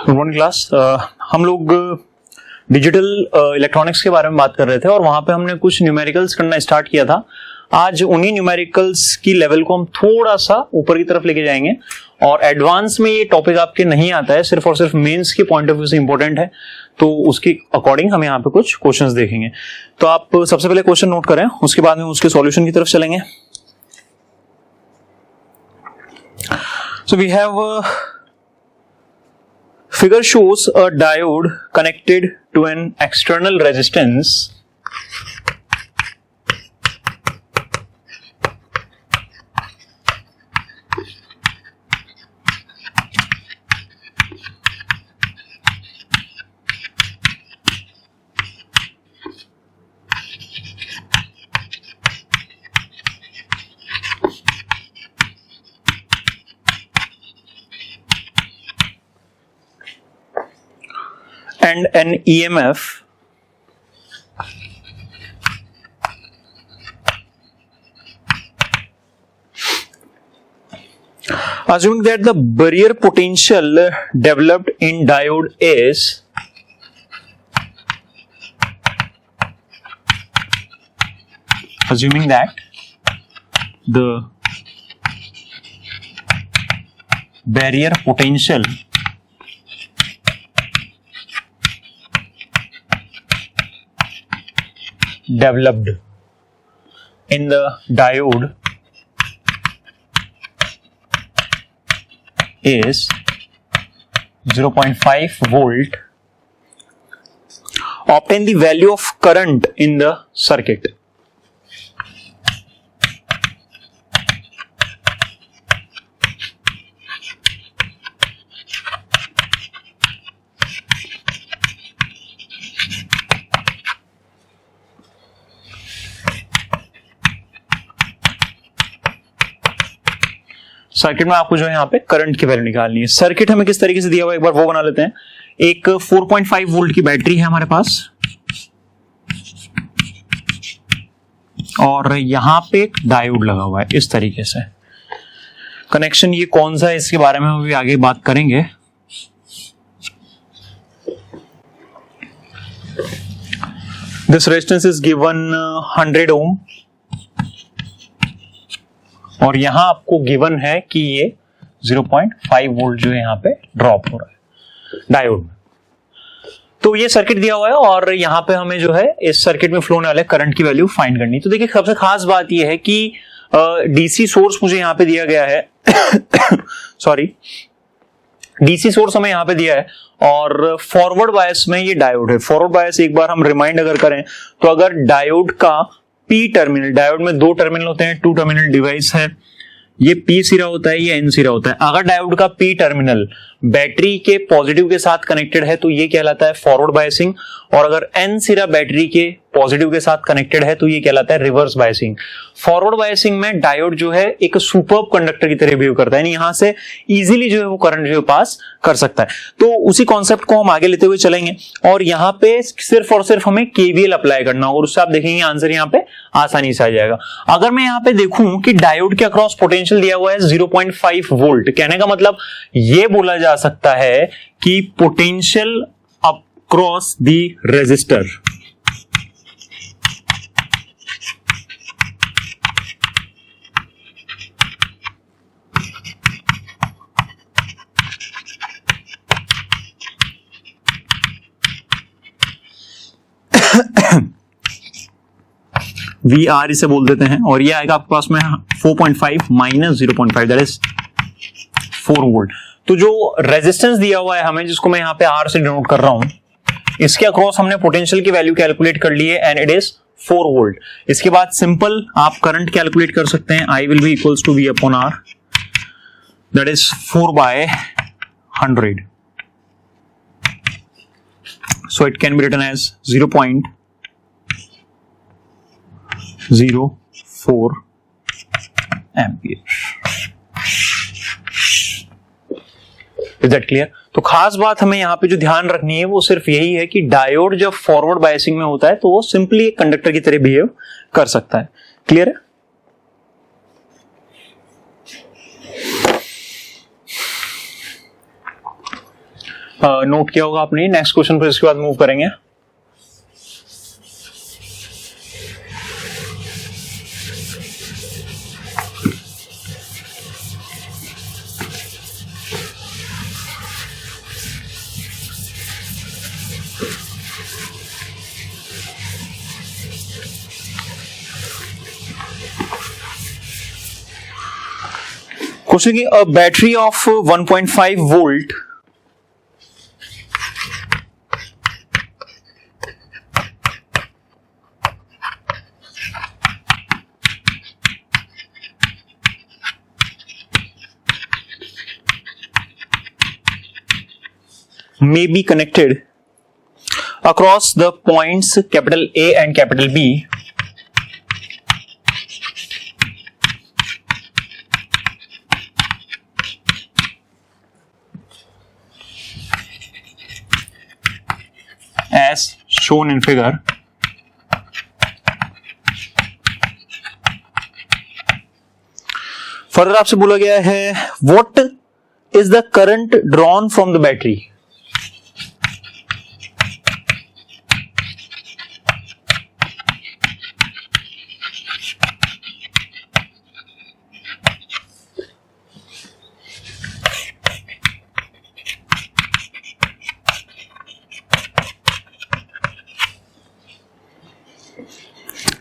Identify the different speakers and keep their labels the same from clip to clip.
Speaker 1: Good morning class. हम लोग digital electronics के बारे में बात कर रहे थे और वहां पे हमने कुछ न्यूमेरिकल्स करना स्टार्ट किया था। आज उन्हीं न्यूमेरिकल्स की लेवल को हम थोड़ा सा ऊपर की तरफ लेके जाएंगे और एडवांस में ये टॉपिक आपके नहीं आता है, सिर्फ और सिर्फ मेंस के पॉइंट ऑफ व्यू से इंपॉर्टेंट है, तो उसके अकॉर्डिंग हम यहाँ पे कुछ क्वेश्चंस देखेंगे। तो आप सबसे पहले क्वेश्चन नोट करें, उसके बाद में उसके सॉल्यूशन की तरफ चलेंगे। So we have figure shows a diode connected to an external resistance and an EMF assuming that the barrier potential developed in diode is assuming that the barrier potential developed in the diode is 0.5 volt. Obtain the value of current in the circuit. Circuit में आपको जो है यहाँ पे current की value निकालनी है। Circuit हमें किस तरीके से दिया हुआ है एक बार वो बना लेते हैं। एक 4.5 वोल्ट की बैटरी है हमारे पास और यहां पे एक डायोड लगा हुआ है इस तरीके से। कनेक्शन ये कौन सा है इसके बारे में हम भी आगे बात करेंगे। दिस रेजिस्टेंस इज गिवन 100 ओम और यहां आपको गिवन है कि ये 0.5 वोल्ट जो है यहां पे ड्रॉप हो रहा है डायोड में। तो ये सर्किट दिया हुआ है और यहां पे हमें जो है इस सर्किट में फ्लो होने वाले करंट की वैल्यू फाइंड करनी। तो देखिए सबसे खास बात ये है कि डीसी सोर्स मुझे यहां पे दिया गया है सॉरी डीसी सोर्स हमें यहां पे दिया है और फॉरवर्ड बायस में ये डायोड है। फॉरवर्ड बायस एक बार हम रिमाइंड अगर करें तो अगर डायोड का पी टर्मिनल, डायोड में दो टर्मिनल होते हैं, टू टर्मिनल डिवाइस है, ये पी सिरा होता है, ये एन सिरा होता है। अगर डायोड का पी टर्मिनल बैटरी के पॉजिटिव के साथ कनेक्टेड है तो ये कहलाता है फॉरवर्ड बायसिंग और अगर एन सिरा बैटरी के पॉजिटिव के साथ कनेक्टेड है तो ये कहलाता है रिवर्स बायसिंग। फॉरवर्ड बायसिंग में डायोड जो है एक सुपर्ब कंडक्टर की तरह बिहेव करता है, यानी यहां से इजीली जो है वो करंट जो है पास कर सकता है। तो उसी कॉन्सेप्ट को हम आगे लेते हुए चलेंगे और यहां पे सिर्फ और सिर्फ हमें केवीएल अप्लाई करना होगा और उससे आप देखेंगे आंसर यहां पे आसानी से आ जाएगा। अगर मैं यहां पे देखूं कि डायोड के अक्रॉस पोटेंशियल दिया हुआ है 0.5 वोल्ट, कहने का मतलब ये बोला जा सकता है कि potential across the resistor V R इसे बोल देते हैं और ये आएगा आपके पास में 4.5 माइनस 0.5 दैट इज 4 वोल्ट। तो जो रेजिस्टेंस दिया हुआ है हमें, जिसको मैं यहाँ पे आर से डिनोट कर रहा हूं, इसके अक्रॉस हमने पोटेंशियल की वैल्यू कैलकुलेट कर ली है एंड इट इज 4 वोल्ट। इसके बाद सिंपल आप करंट कैलकुलेट कर सकते हैं, I will be equals to V upon R that is 4/100। So it can be written as 0.04 ampere. Is that clear? तो खास बात हमें यहां पे जो ध्यान रखनी है वो सिर्फ यही है कि डायोड जब फॉरवर्ड बायसिंग में होता है तो वो सिंपली एक कंडक्टर की तरह बिहेव कर सकता है। क्लियर है? नोट किया होगा आपने। नेक्स्ट क्वेश्चन पर इसके बाद मूव करेंगे। क्वेश्चन की a battery of 1.5 volt may be connected across the points capital A and capital B as shown in figure. Further आपसे बोला गया है what is the current drawn from the battery.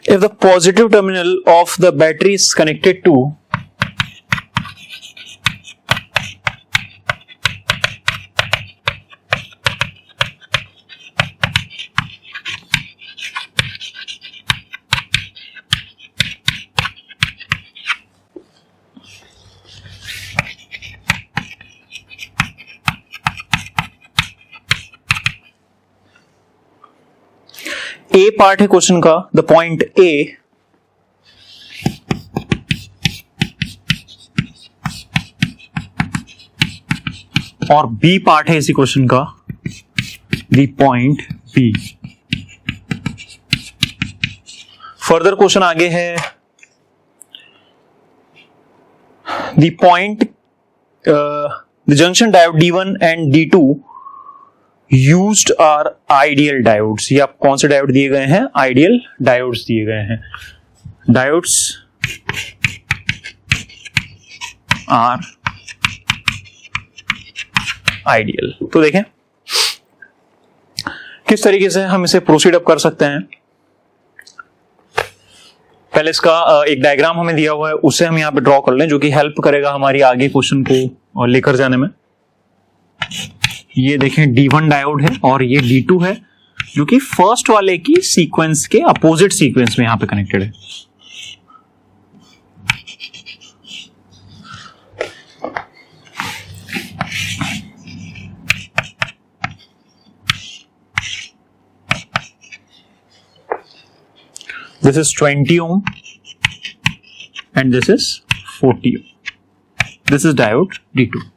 Speaker 1: If the positive terminal of the battery is connected to A part है question का, the point A और B part है इसी question का, the point B. Further question आगे है the point the junction diode D1 and D2 used are ideal diodes. ये आप कौन से डायोड दिए गए हैं? आइडियल डायोड्स दिए गए हैं। Diodes are ideal. तो देखें किस तरीके से हम इसे प्रोसीड अप कर सकते हैं। पहले इसका एक डायग्राम हमें दिया हुआ है, उसे हम यहां पे ड्रॉ कर लें, जो कि हेल्प करेगा हमारी आगे क्वेश्चन को लेकर जाने में। ये देखें D1 डायोड है और ये D2 है, जो कि फर्स्ट वाले की सीक्वेंस के अपोजिट सीक्वेंस में यहां पे कनेक्टेड है। This is 20 ohm and this is 40 ohm. This is diode D2.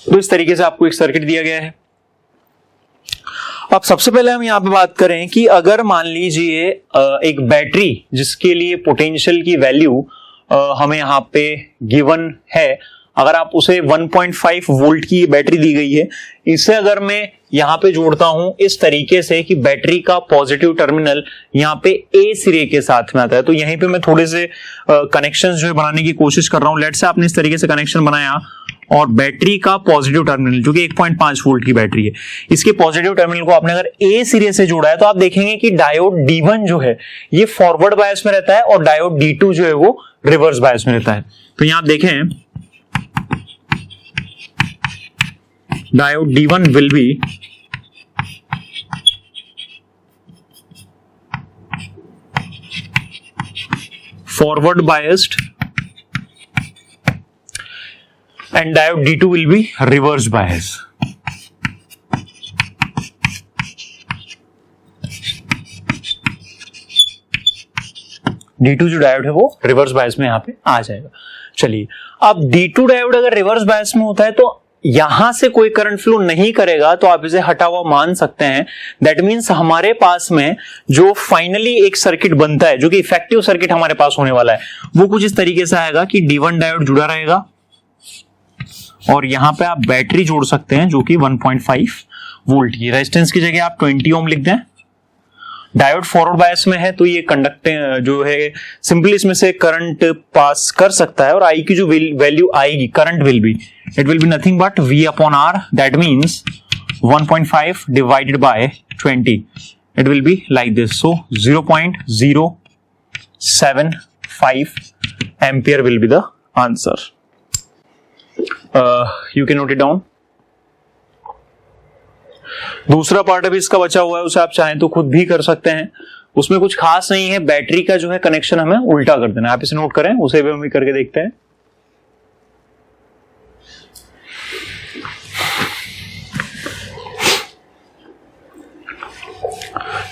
Speaker 1: तो इस तरीके से आपको एक सर्किट दिया गया है। अब सबसे पहले हम यहां पे बात करें कि अगर मान लीजिए एक बैटरी जिसके लिए पोटेंशियल की वैल्यू हमें यहां पे गिवन है, अगर आप उसे 1.5 वोल्ट की बैटरी दी गई है, इसे अगर मैं यहां पे जोड़ता हूं इस तरीके से कि बैटरी का पॉजिटिव टर्मिनल यहां पे ए सिरे के साथ में आता है, तो यहीं पे मैं थोड़े से कनेक्शंस जो है बनाने की कोशिश कर रहा हूं। लेट्स से आपने इस तरीके से कनेक्शन बनाया और बैटरी का पॉजिटिव टर्मिनल जो कि 1.5 वोल्ट की बैटरी है, इसके पॉजिटिव टर्मिनल को आपने अगर ए सिरे से जोड़ा है, तो आप देखेंगे कि डायोड D1 जो है ये फॉरवर्ड बायस में रहता है और डायोड D2 जो है वो रिवर्स बायस में रहता है। तो यहां आप देखें diode D1 will be forward biased and diode D2 will be reverse biased. D2 जो डायोड है वो रिवर्स बायस में यहां पे आ जाएगा। चलिए, अब D2 डायोड अगर रिवर्स बायस में होता है तो यहां से कोई करंट फ्लो नहीं करेगा, तो आप इसे हटा हुआ मान सकते हैं। दैट मींस हमारे पास में जो फाइनली एक सर्किट बनता है, जो कि इफेक्टिव सर्किट हमारे पास होने वाला है, वो कुछ इस तरीके से आएगा कि D1 डायोड जुड़ा रहेगा और यहां पे आप बैटरी जोड़ सकते हैं जो कि 1.5 वोल्ट की। रेजिस्टेंस की जगह आप 20 ओम लिख दें। डायोड फॉरवर्ड बायस में है तो ये कंडक्टिंग जो है सिंपली इसमें से करंट पास कर सकता है, और आई की जो वैल्यू आएगी current will be, it will be nothing but V upon R, that means 1.5 divided by 20, it will be like this. So 0.075 ampere will be the answer. You can note it down. दूसरा part अभी इसका बचा हुआ है, उसे आप चाहें तो खुद भी कर सकते हैं, उसमें कुछ खास नहीं है। बैटरी का जो है कनेक्शन हमें उल्टा कर देना है, आप इसे नोट करें, उसे भी हम करके देखते हैं।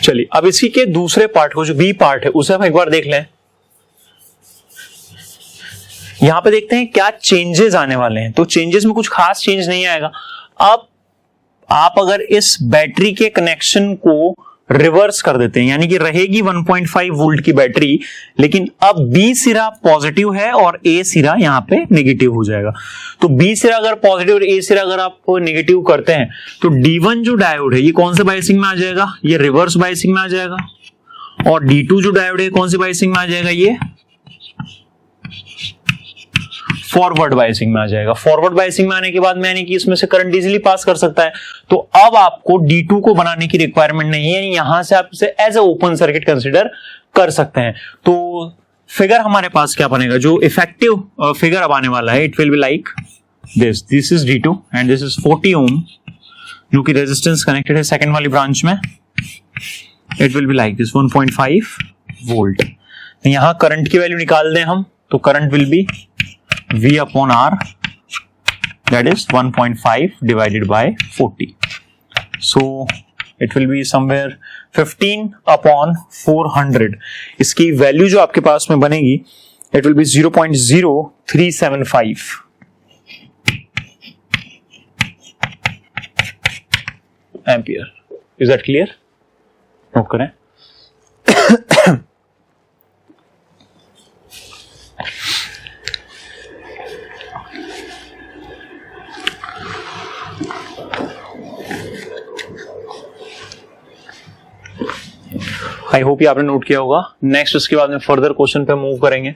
Speaker 1: चलिए अब इसी के दूसरे पार्ट को, जो बी पार्ट है, उसे हम एक बार देख लें। यहां पे देखते हैं क्या चेंजेस आने वाले हैं। तो चेंजेस में कुछ खास चेंज नहीं आएगा। अब आप अगर इस बैटरी के कनेक्शन को रिवर्स कर देते हैं, यानी कि रहेगी 1.5 वोल्ट की बैटरी, लेकिन अब बी सिरा पॉजिटिव है और ए सिरा यहां पे नेगेटिव हो जाएगा। तो बी सिरा अगर पॉजिटिव और ए सिरा अगर आप नेगेटिव करते हैं तो D1 जो डायोड है ये कौन से बायसिंग में आ जाएगा, ये रिवर्स बायसिंग में आ जाएगा। और D2 जो डायोड है कौन सी बायसिंग में आ जाएगा, ये फॉरवर्ड बायसिंग में आ जाएगा। फॉरवर्ड बायसिंग में आने के बाद में यानी कि इसमें से करंट इजीली पास कर सकता है। तो अब आपको D2 को बनाने की रिक्वायरमेंट नहीं है, यहां से आप इसे as a open circuit consider कर सकते हैं। तो फिगर हमारे पास क्या बनेगा, जो इफेक्टिव फिगर अब आने वाला है, it will be like this is D2 and this is 40 ओम, जो कि रेजिस्टेंस कनेक्टेड है सेकंड वाली ब्रांच में। It will be like this 1.5 volt. यहां करंट की वैल्यू निकाल दें हम, तो current will be V upon R, that is 1.5 divided by 40. So it will be somewhere 15 upon 400. इसकी वैल्यू जो आपके पास में बनेगी, it will be 0.0375 ampere. Is that clear? नोट करें। आई होप ये आपने नोट किया होगा। नेक्स्ट उसके बाद में फर्दर क्वेश्चन पे मूव करेंगे।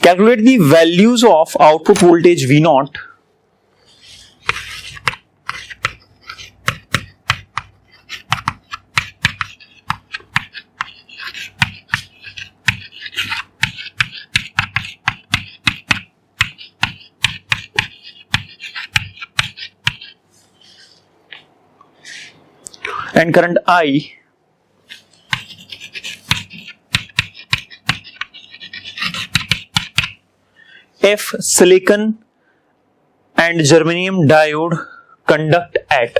Speaker 1: Calculate the values of output voltage V0 and current I if silicon and germanium diode conduct at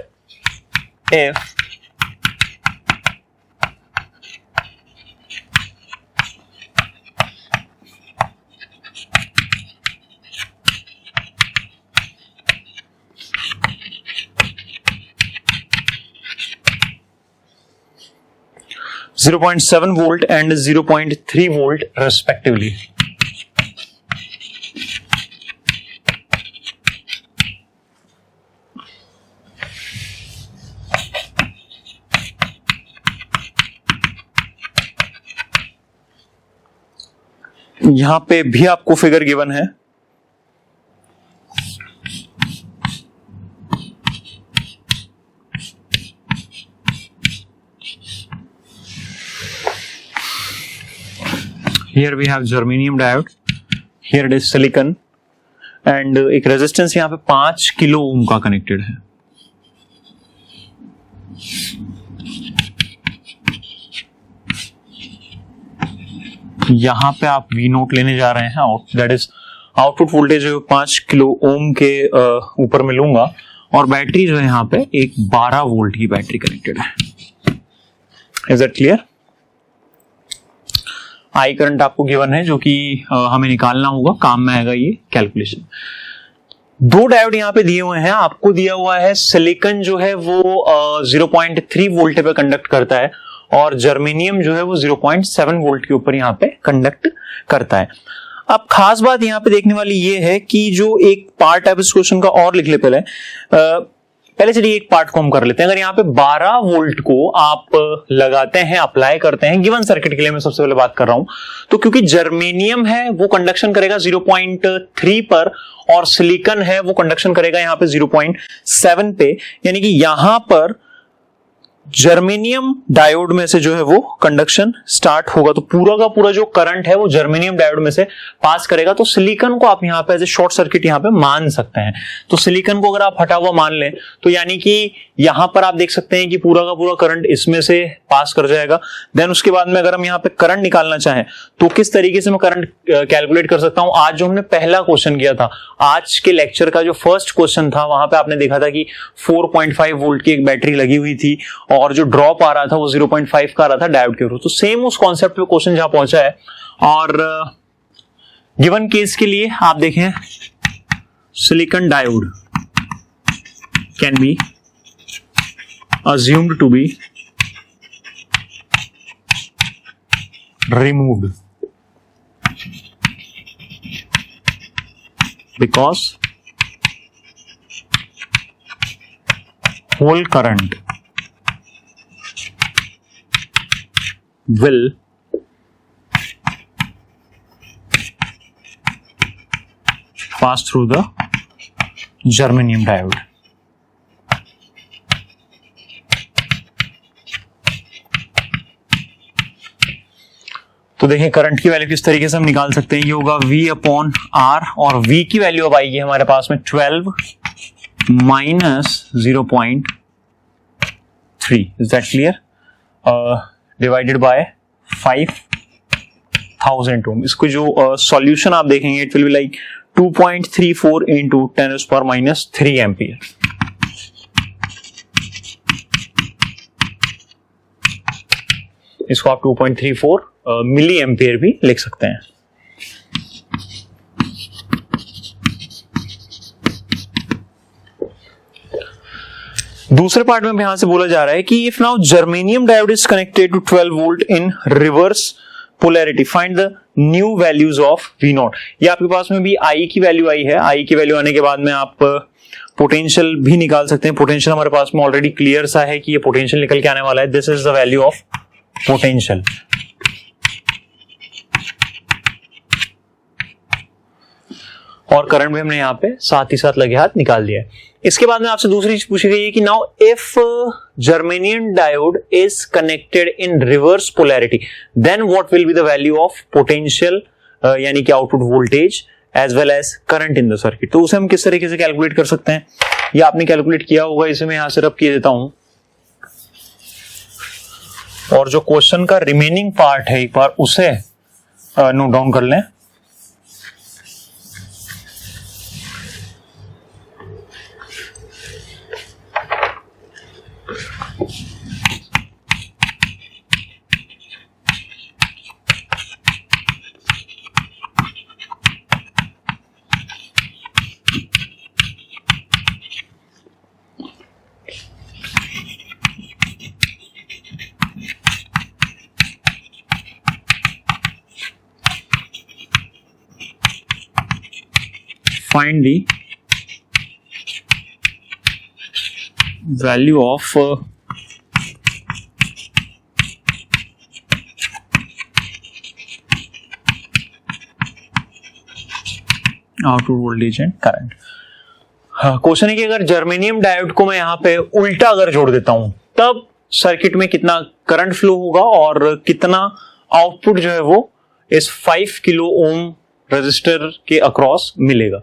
Speaker 1: if .7 volt and 0.3 volt respectively. यहां पे भी आपको फिगर गिवन है। Here we have germanium diode, here it is silicon and एक resistance यहां पे 5 kilo ohm का connected है। यहां पे आप V0 लेने जा रहे हैं, that is output voltage 5 kilo ohm के ऊपर में लूंगा, और बैटरी जो है यहां पे एक 12 वोल्ट की बैटरी कनेक्टेड है। Is that clear? I current आपको गिवन है जो कि हमें निकालना होगा, काम में आएगा ये कैलकुलेशन। दो डायोड यहाँ पे दिए हुए हैं, आपको दिया हुआ है सिलिकॉन जो है वो 0.3 वोल्ट पे कंडक्ट करता है और जर्मेनियम जो है वो 0.7 वोल्ट के ऊपर यहाँ पे कंडक्ट करता है। अब खास बात यहाँ पे देखने वाली ये है कि जो एक पार्ट है इस क्वेश्चन का और लिख ले पहले चलिए एक पार्ट को हम कर लेते हैं। अगर यहाँ पे 12 वोल्ट को आप लगाते हैं, अप्लाई करते हैं गिवन सर्किट के लिए, मैं सबसे पहले बात कर रहा हूं, तो क्योंकि जर्मेनियम है वो कंडक्शन करेगा 0.3 पर और सिलिकॉन है वो कंडक्शन करेगा यहाँ पे 0.7 पे, यानी कि यहां पर जर्मेनियम डायोड में से जो है वो कंडक्शन स्टार्ट होगा, तो पूरा का पूरा जो करंट है वो जर्मेनियम डायोड में से पास करेगा। तो सिलिकॉन को आप यहाँ पे एज ए शॉर्ट सर्किट यहाँ पे मान सकते हैं। तो सिलिकॉन को अगर आप हटा हुआ मान लें तो यानी कि यहां पर आप देख सकते हैं कि पूरा का पूरा करंट इसमें से पास कर जाएगा। देन उसके बाद में अगर हम यहाँ पे करंट निकालना चाहें तो किस तरीके से मैं करंट कैलकुलेट कर सकता हूं। आज जो हमने पहला क्वेश्चन किया था, आज के लेक्चर का जो फर्स्ट क्वेश्चन था, वहां पे आपने देखा था कि 4.5 वोल्ट की एक बैटरी लगी हुई थी और जो ड्रॉप आ रहा था वो 0.5 का आ रहा था डायोड के थ्रू। तो सेम उस कॉन्सेप्ट पे क्वेश्चन जहां पहुंचा है और गिवन केस के लिए आप देखें silicon diode can be assumed to be removed because whole current will pass through the germanium diode. तो देखिए करंट की वैल्यू किस तरीके से हम निकाल सकते हैं। ये होगा V अपॉन R और V की वैल्यू अब आएगी हमारे पास में 12 minus 0.3, is that clear, divided by 5000 ओम। इसको जो सॉल्यूशन आप देखेंगे it will be like 2.34 into 10⁻³ ampere. इसको आप 2.34 मिली एम्पियर भी लिख सकते हैं। दूसरे पार्ट में यहां से बोला जा रहा है कि if now germanium diode is connected to 12 volt in reverse polarity, find the new values of V naught. ये आपके पास में भी I की वैल्यू आई है। I की वैल्यू आने के बाद में आप पोटेंशियल भी निकाल सकते हैं। पोटेंशियल हमारे पास में ऑलरेडी क्लियर सा है कि ये पोटेंशियल निकल के आने वाला है। This is the value of potential. और करंट भी हमने यहाँ पे साथ ही साथ लगे हाथ निकाल दिया है। इसके बाद में आपसे दूसरी चीज पूछी गई है कि now if germanium diode is connected in reverse polarity then what will be the value of potential यानी कि output voltage as well as current in the circuit. तो उसे हम किस तरीके से कैलकुलेट कर सकते हैं, ये आपने कैलकुलेट किया होगा, इसे मैं यहां से रब किए देता हूं और जो क्वेश्चन का रिमेनिंग पार्ट है एक बार उसे नोट डाउन कर लें। Find the value of output voltage and current. Question है कि अगर जर्मेनियम डायोड को मैं यहां पे उल्टा अगर जोड़ देता हूं तब सर्किट में कितना करंट फ्लो होगा और कितना आउटपुट जो है वो इस 5 किलो ओम रजिस्टर के अक्रॉस मिलेगा।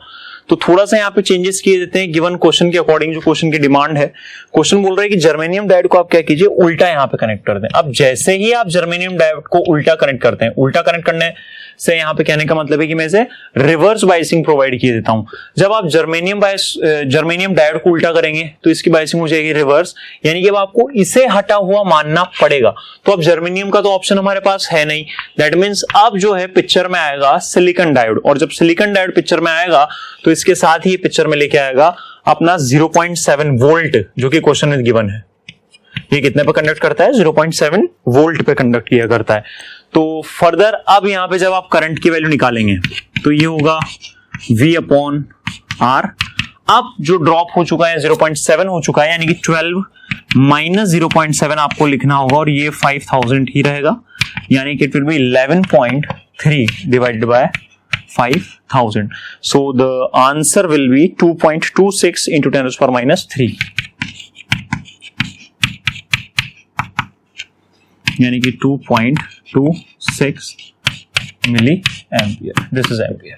Speaker 1: तो थोड़ा सा यहाँ पे चेंजेस किए देते हैं गिवन क्वेश्चन के अकॉर्डिंग, जो क्वेश्चन की डिमांड है। क्वेश्चन बोल रहा है कि जर्मेनियम डायोड को आप क्या कीजिए, उल्टा यहाँ पे कनेक्ट कर दें। अब जैसे ही आप जर्मेनियम डायोड को उल्टा कनेक्ट करते हैं, उल्टा कनेक्ट करने से यहाँ पे कहने का मतलब है कि मैं इसे रिवर्स बाइसिंग प्रोवाइड किए देता हूं। जब आप जर्मेनियम डायोड को उल्टा करेंगे तो इसकी बाइसिंग हो जाएगी रिवर्स, यानी कि अब आपको इसे हटा हुआ मानना पड़ेगा। तो अब जर्मेनियम का तो ऑप्शन हमारे पास है नहीं, दैट मीन्स अब जो है पिक्चर में आएगा सिलिकॉन डायोड, और जब सिलिकॉन डायोड पिक्चर में आएगा तो इसके साथ ही पिक्चर में लेके आएगा अपना 0.7 वोल्ट, जो कि क्वेश्चन में गिवन है। ये कितने पे कंडक्ट करता है, 0.7 वोल्ट पे कंडक्ट किया करता है। तो फर्दर अब यहां पे जब आप करंट की वैल्यू निकालेंगे तो ये होगा V/R। अब जो ड्रॉप हो चुका है 0.7 हो चुका है, यानी कि 12 माइनस 0.7 आपको लिखना होगा, और ये 5000 ही रहेगा, यानी कि it will be 11.3 divided by 5000। So the answer will be 2.26 into 10⁻³ यानी कि 2.26 milliampere. This is ampere.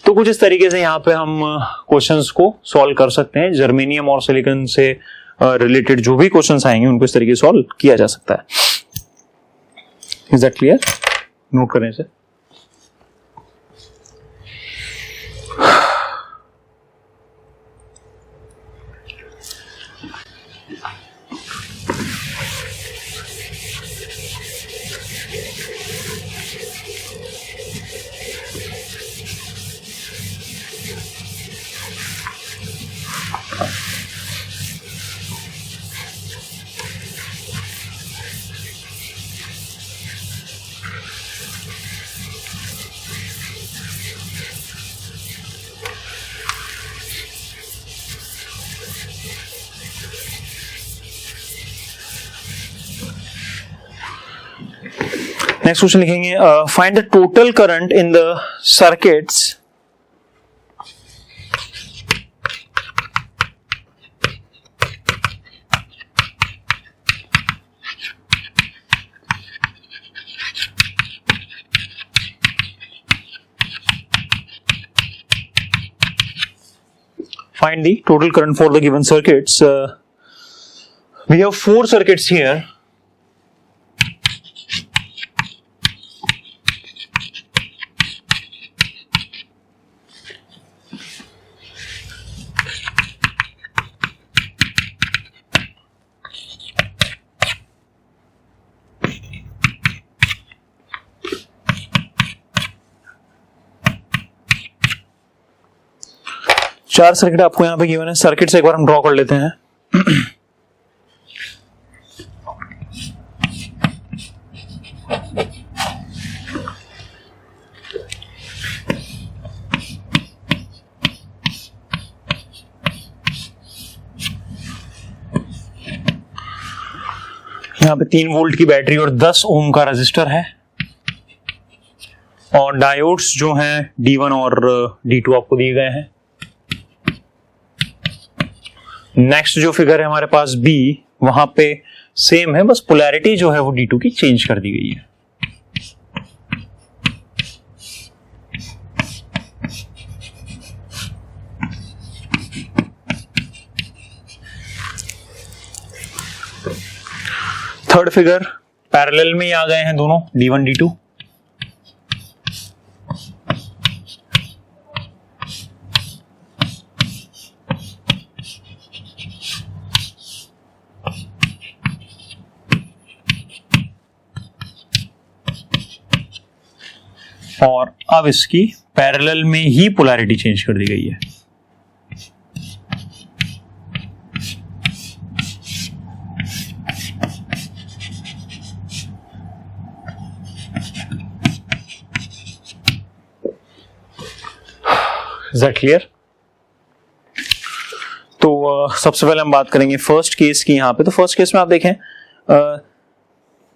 Speaker 1: तो कुछ इस तरीके से यहाँ पे हम क्वेश्चंस को सॉल्व कर सकते हैं। जर्मेनियम और सिलिकॉन से रिलेटेड जो भी क्वेश्चंस आएंगे उनको इस तरीके से सॉल्व किया जा सकता है। Is that clear? नोट करें इसे। नेक्स्ट क्वेश्चन लिखेंगे, find the total current in the circuits find the total current for the given circuits. We have 4 circuits here. चार सर्किट आपको यहां पे गिवन है। सर्किट से एक बार हम ड्रॉ कर लेते हैं। यहां पे 3 वोल्ट की बैटरी और 10 ओम का रेजिस्टर है, और डायोड्स जो हैं D1 और D2 आपको दिए गए हैं। नेक्स्ट जो फिगर है हमारे पास B, वहां पे सेम है, बस पोलैरिटी जो है वो D2 की चेंज कर दी गई है। थर्ड फिगर पैरेलल में ही आ गए हैं दोनों, D1 D2। और अब इसकी पैरेलल में ही पोलैरिटी चेंज कर दी गई है। Is that clear? तो सबसे पहले हम बात करेंगे फर्स्ट केस की यहाँ पे। तो फर्स्ट केस में आप देखें,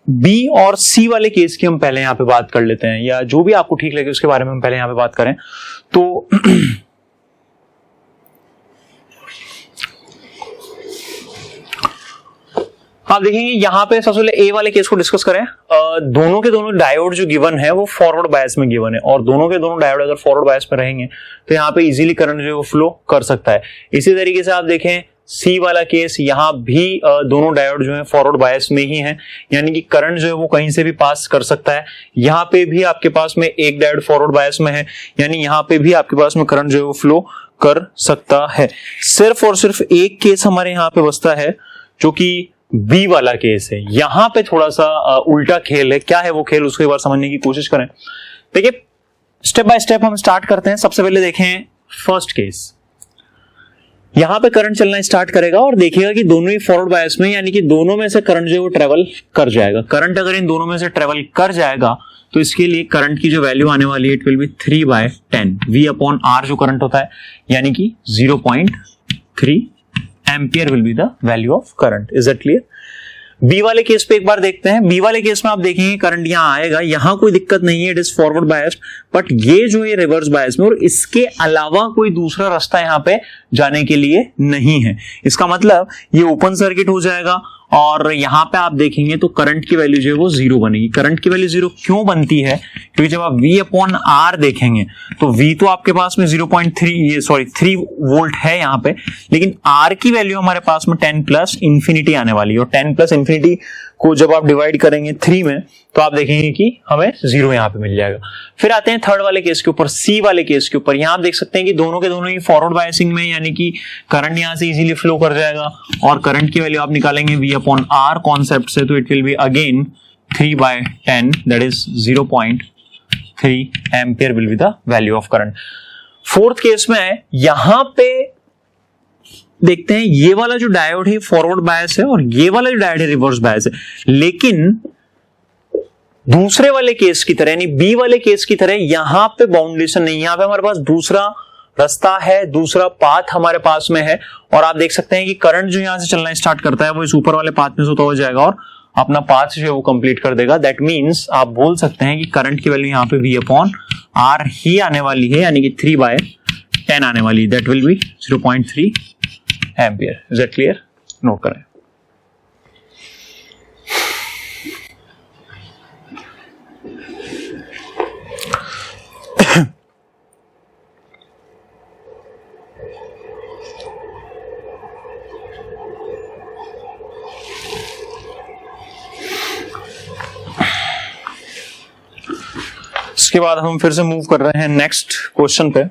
Speaker 1: बी और सी वाले केस की हम पहले यहां पे बात कर लेते हैं, या जो भी आपको ठीक लगे उसके बारे में हम पहले यहां पे बात करें। तो आप देखेंगे यहाँ पे सबसे पहले ए वाले केस को डिस्कस करें। दोनों के दोनों डायोड जो गिवन है वो फॉरवर्ड बायस में गिवन है, और दोनों के दोनों डायोड अगर फॉरवर्ड बायस में रहेंगे तो यहाँ पे इजीली करंट जो है वो फ्लो कर सकता है। इसी तरीके से आप देखें सी वाला केस, यहाँ भी दोनों डायोड जो है फॉरवर्ड बायस में ही है, यानी कि करंट जो है वो कहीं से भी पास कर सकता है। यहाँ पे भी आपके पास में एक डायोड फॉरवर्ड बायस में है, यानी यहाँ पे भी आपके पास में करंट जो है वो फ्लो कर सकता है। सिर्फ और सिर्फ एक केस हमारे यहाँ पे बचता है जो कि बी वाला केस है। यहां पे थोड़ा सा उल्टा खेल है। क्या है वो खेल, उसको एक बार समझने की कोशिश करें। देखिए स्टेप बाय स्टेप हम स्टार्ट करते हैं। सबसे पहले देखें फर्स्ट केस। यहां पे करंट चलना स्टार्ट करेगा और देखिएगा कि दोनों ही फॉरवर्ड बायस में, यानी कि दोनों में से करंट जो है वो ट्रेवल कर जाएगा। करंट अगर इन दोनों में से ट्रेवल कर जाएगा तो इसके लिए करंट की जो वैल्यू आने वाली है इट विल बी 3/10 V/R जो करंट होता है, यानी कि 0.3 ampere will be the value of current. Is that clear? B वाले केस पे एक बार देखते हैं। बी वाले केस में आप देखेंगे करंट यहां आएगा, यहां कोई दिक्कत नहीं है, it is forward biased, but ये जो है रिवर्स बायस में, और इसके अलावा कोई दूसरा रास्ता यहां पे जाने के लिए नहीं है। इसका मतलब ये ओपन सर्किट हो जाएगा और यहां पे आप देखेंगे तो करंट की वैल्यू जो है वो 0 बनेगी। करंट की वैल्यू 0 क्यों बनती है? क्योंकि जब आप V/R देखेंगे तो V तो आपके पास में 3 वोल्ट है यहाँ पे, लेकिन R की वैल्यू हमारे पास में 10 प्लस इंफिनिटी आने वाली है, और 10 प्लस इंफिनिटी को जब आप डिवाइड करेंगे 3 में तो आप देखेंगे कि हमें 0 यहाँ पे मिल जाएगा। फिर आते हैं थर्ड वाले केस के ऊपर, सी वाले केस के ऊपर। यहाँ आप देख सकते हैं कि दोनों के दोनों ही फॉरवर्ड बायसिंग में, यानी कि करंट यहाँ से इजीली फ्लो कर जाएगा, और करंट की वैल्यू आप निकालेंगे V/R कॉन्सेप्ट से तो it will be again 3/10 that is 0.3 ampere will be the value of current. Fourth case में यहां पे देखते हैं ये वाला जो डायोड है फॉरवर्ड बायस है और ये वाला जो डायोड है रिवर्स बायस है, लेकिन दूसरे वाले केस की तरह यानी बी वाले केस की तरह यहां पे बाउंडेशन नहीं, यहां पे हमारे पास दूसरा रास्ता है, दूसरा पाथ हमारे पास में है, और आप देख सकते हैं कि करंट जो यहां से चलना स्टार्ट करता है वो इस ऊपर वाले पाथ में से होता हो जाएगा और अपना पाथ जो है वो कंप्लीट कर देगा। दैट मींस आप बोल सकते हैं कि करंट की वैल्यू यहां पे V/R ही आने वाली है, यानी कि 3/10 आने वाली है। That will be 0.3 ampere. Is that clear? Note करें। इसके बाद हम फिर से मूव कर रहे हैं नेक्स्ट क्वेश्चन पे।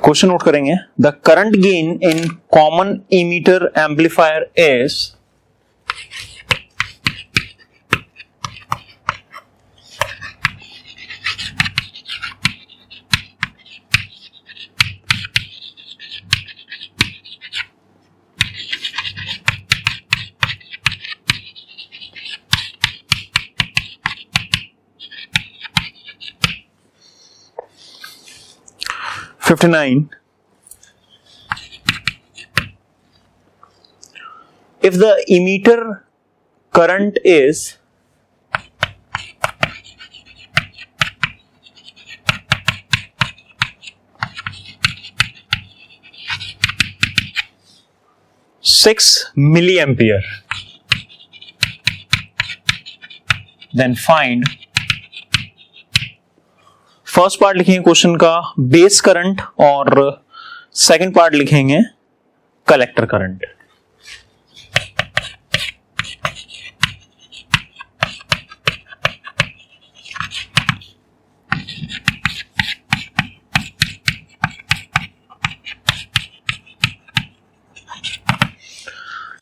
Speaker 1: क्वेश्चन नोट करेंगे। The current gain in common emitter amplifier is if the emitter current is (6 milliampere) then find first part लिखेंगे क्वेश्चन का बेस करंट और सेकंड पार्ट लिखेंगे कलेक्टर करंट।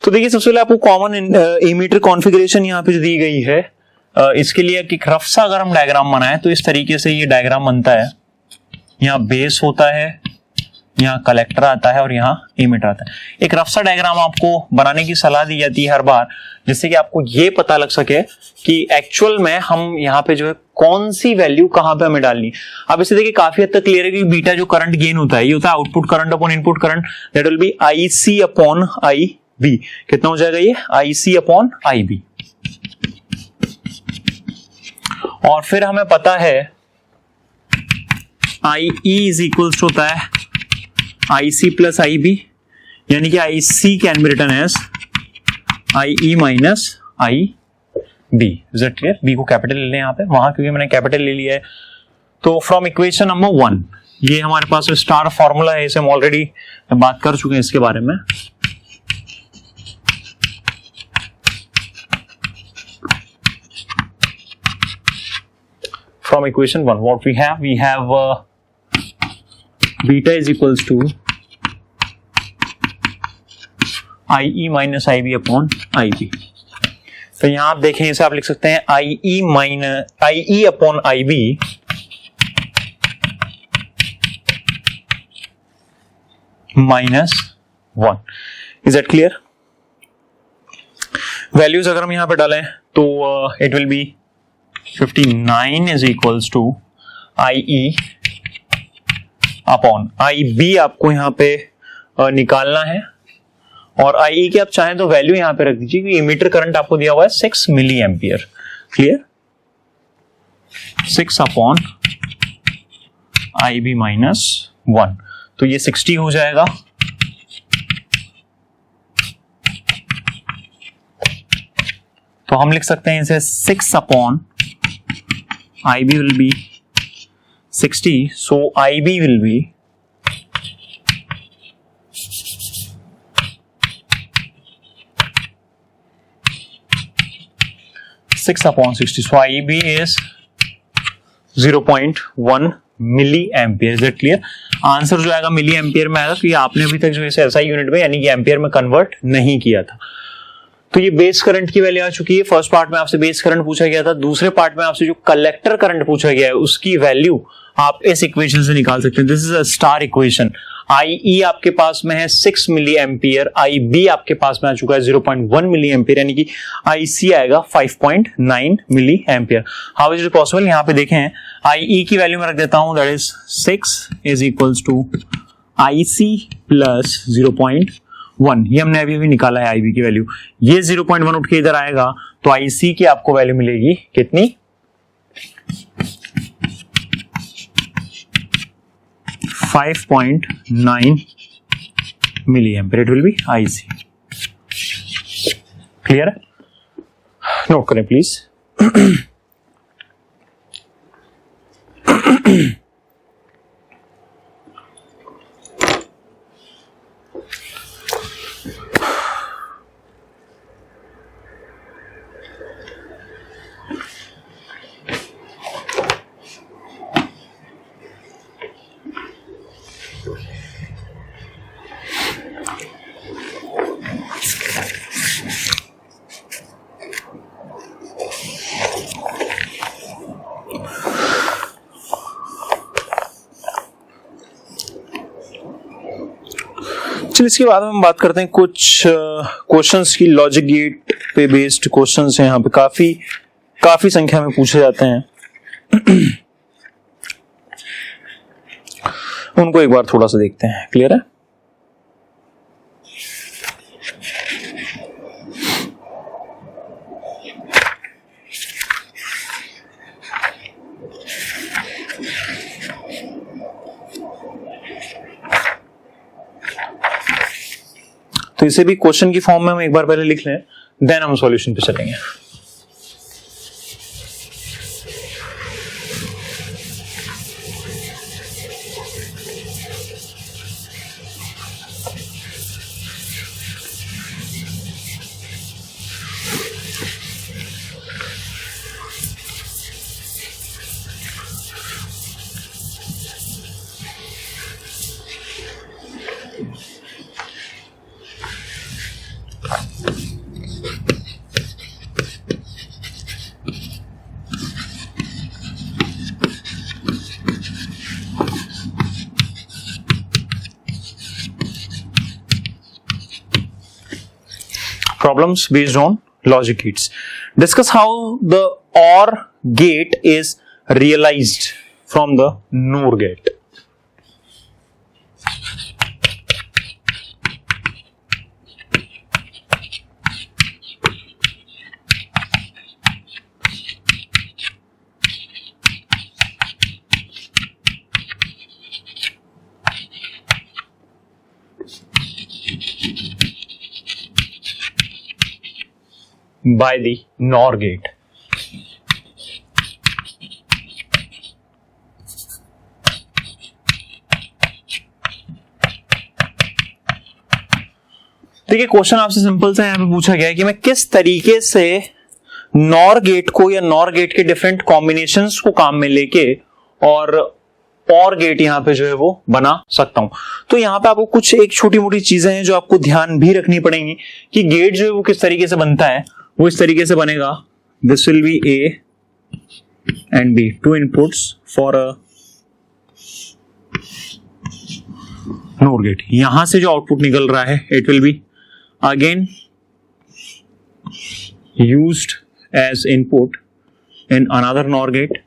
Speaker 1: तो देखिए सबसे पहले आपको कॉमन एमीटर कॉन्फ़िगरेशन यहां पे जो दी गई है, इसके लिए एक रफ सा अगर हम डायग्राम बनाएं तो इस तरीके से ये डायग्राम बनता है। यहाँ बेस होता है, यहाँ कलेक्टर आता है और यहाँ इमिटर आता है। एक रफ सा डायग्राम आपको बनाने की सलाह दी जाती है हर बार, जिससे कि आपको ये पता लग सके कि एक्चुअल में हम यहाँ पे जो है कौन सी वैल्यू कहाँ पे हमें डालनी है। अब इसे देखिए काफी हद तक क्लियर है कि बीटा जो करंट गेन होता है ये होता है output current upon input current, that will be IC upon IB। कितना हो जाएगा ये IC अपॉन IB। और फिर हमें पता है IE इज इक्वल्स होता है IC प्लस IB, यानी कि IC can be written as IE minus IB। Is it clear? B को कैपिटल ले लें यहाँ पे, वहां क्योंकि मैंने कैपिटल ले लिया है। तो फ्रॉम इक्वेशन नंबर 1, ये हमारे पास स्टार फॉर्मूला है, इसे हम ऑलरेडी बात कर चुके हैं इसके बारे में। From equation 1, what we have? We have beta is equals to IE minus IB upon IB। तो यहां आप देखें, इसे आप लिख सकते हैं IE upon IB -1। Is that clear? Values अगर हम यहां पे डालें तो it will B 59 is equals to IE upon IB आपको यहां पे निकालना है, और IE की आप चाहें तो वैल्यू यहां पे रख दीजिए कि इमीटर करंट आपको दिया हुआ है 6 milliampere. Clear? 6 upon IB -1, तो ये 60 हो जाएगा। तो हम लिख सकते हैं इसे 6 upon IB will be 60, so IB will be 6 upon 60, so IB is 0.1 milliampere. Is it clear? Answer जो आएगा मिली एम्पियर में आएगा, क्योंकि आपने अभी तक जो इसे SI यूनिट में यानी कि एम्पियर में कन्वर्ट नहीं किया था। तो ये बेस करंट की वैल्यू आ चुकी है। फर्स्ट पार्ट में आपसे बेस करंट पूछा गया था, दूसरे पार्ट में आपसे जो कलेक्टर करंट पूछा गया है उसकी वैल्यू आप इस इक्वेशन से निकाल सकते हैं। This is a star equation. IE आपके पास में है 6 मिली एम्पियर, IB आपके पास में आ चुका है 0.1 मिली एम्पियर, यानी कि IC आएगा 5.9 milliampere. How is it possible? यहाँ पे देखें, IE की वैल्यू मैं रख देता हूं, that is 6 is equals to IC plus 0.1। ये हमने अभी निकाला है IB की वैल्यू। ये 0.1 उठ के इधर आएगा तो IC की आपको वैल्यू मिलेगी कितनी? 5.9 milliampere. It will be IC। Clear है? नोट करें प्लीज। इसके बाद हम बात करते हैं कुछ क्वेश्चंस की। लॉजिक गेट पे बेस्ड क्वेश्चंस हैं, यहाँ पे काफी संख्या में पूछे जाते हैं। उनको एक बार थोड़ा सा देखते हैं। क्लियर है? तो इसे भी क्वेश्चन की फॉर्म में हम एक बार पहले लिख लें, देन हम सॉल्यूशन पे चलेंगे। problems based on logic gates. Discuss how the OR gate is realized from the NOR gate. By the NOR gate. देखिए क्वेश्चन आपसे सिंपल सा यहाँ पे पूछा गया है कि मैं किस तरीके से NOR गेट को या NOR गेट के डिफरेंट कॉम्बिनेशंस को काम में लेके और OR गेट यहाँ पे जो है वो बना सकता हूं। तो यहाँ पे आपको कुछ एक छोटी मोटी चीजें हैं जो आपको ध्यान भी रखनी पड़ेंगी कि गेट जो है वो किस तरीके से बनता है। वो इस तरीके से बनेगा, this will be A and B, two inputs for a NOR gate. यहां से जो आउटपुट निकल रहा है it will be again used as input in another NOR gate.